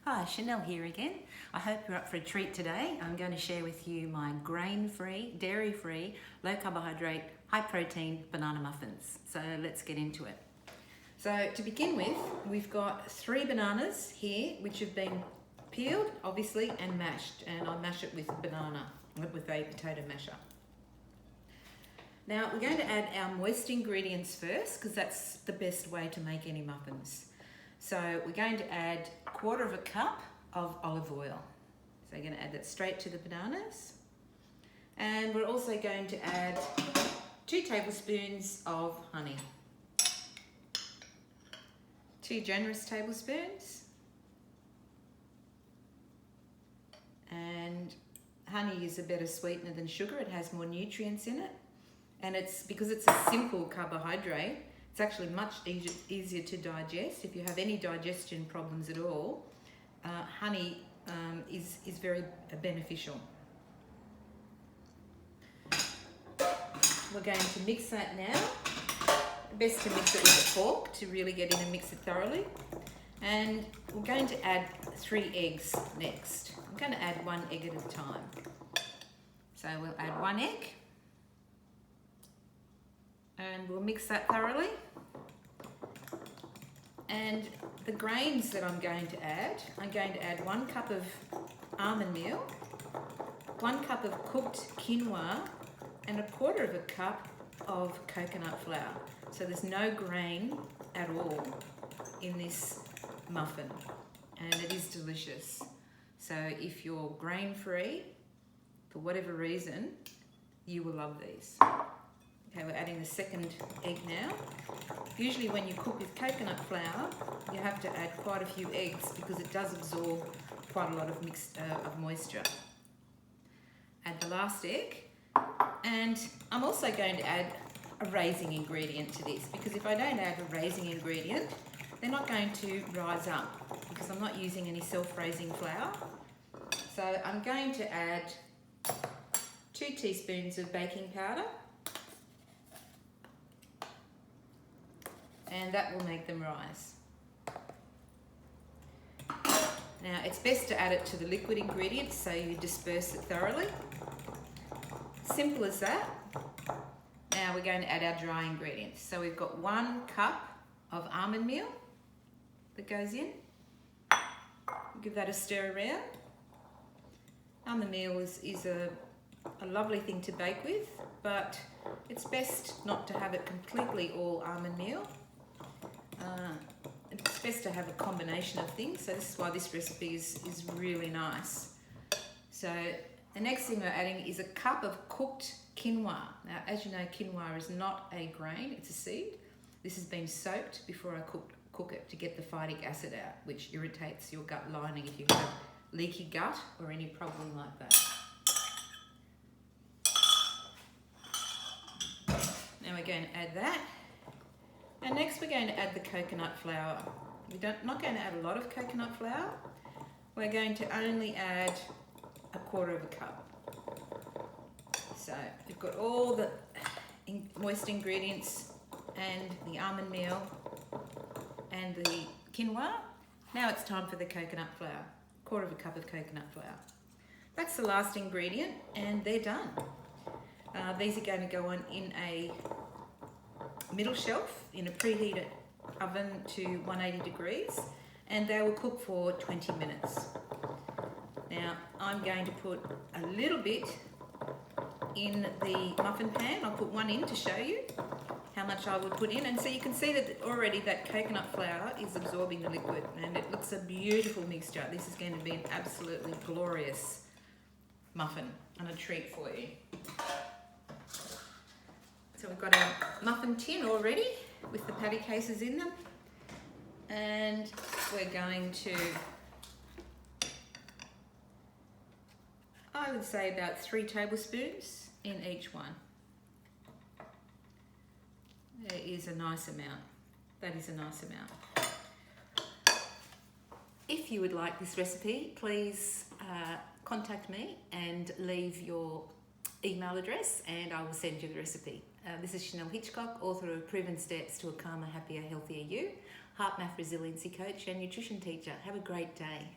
Hi, Chenelle here again. I hope you're up for a treat today. I'm going to share with you my grain-free, dairy-free, low-carbohydrate, high-protein banana muffins. So let's get into it. So to begin with, we've got 3 bananas here, which have been peeled, obviously, and mashed. And I mash it with a potato masher. Now we're going to add our moist ingredients first, because that's the best way to make any muffins. So we're going to add 1/4 cup of olive oil. So we're going to add that straight to the bananas. And we're also going to add 2 tablespoons of honey. 2 generous tablespoons. And honey is a better sweetener than sugar. It has more nutrients in it. And because it's a simple carbohydrate, it's actually much easier to digest. If you have any digestion problems at all, honey is very beneficial. We're going to mix that now. Best to mix it with a fork to really get in and mix it thoroughly. And we're going to add 3 eggs next. I'm going to add 1 egg at a time. So we'll add 1 egg. And we'll mix that thoroughly. And the grains that I'm going to add 1 cup of almond meal, 1 cup of cooked quinoa, and 1/4 cup of coconut flour. So there's no grain at all in this muffin, and it is delicious. So if you're grain-free, for whatever reason, you will love these. Okay, we're adding the 2nd egg now. Usually when you cook with coconut flour, you have to add quite a few eggs because it does absorb quite a lot of moisture. Add the last egg. And I'm also going to add a raising ingredient to this, because if I don't add a raising ingredient, they're not going to rise up because I'm not using any self-raising flour. So I'm going to add 2 teaspoons of baking powder. And that will make them rise. Now it's best to add it to the liquid ingredients so you disperse it thoroughly. Simple as that. Now we're going to add our dry ingredients. So we've got 1 cup of almond meal that goes in. Give that a stir around. Almond meal is a lovely thing to bake with, but it's best not to have it completely all almond meal. It's best to have a combination of things, so this is why this recipe is really nice. So the next thing we're adding is 1 cup of cooked quinoa. Now, as you know, quinoa is not a grain, it's a seed. This has been soaked before I cook it to get the phytic acid out, which irritates your gut lining if you have leaky gut or any problem like that. Now we're going to add that. And next we're going to add the coconut flour. We're not going to add a lot of coconut flour. We're going to only add 1/4 cup. So we've got all the moist ingredients and the almond meal and the quinoa. Now it's time for the coconut flour. 1/4 cup of coconut flour. That's the last ingredient and they're done. These are going to go on in a middle shelf in a preheated oven to 180 degrees, and they will cook for 20 minutes. Now I'm going to put a little bit in the muffin pan. I'll put 1 in to show you how much I would put in, and so you can see that already that coconut flour is absorbing the liquid, and it looks a beautiful mixture. This is going to be an absolutely glorious muffin and a treat for you. So we've got our muffin tin already with the patty cases in them, and we're going to, I would say about 3 tablespoons in each one. There is a nice amount. That is a nice amount. If you would like this recipe, please contact me and leave your email address and I will send you the recipe. This is Chenelle Hitchcock, author of Proven Steps to a Calmer, Happier, Healthier You, Heart Math Resiliency Coach and Nutrition Teacher. Have a great day.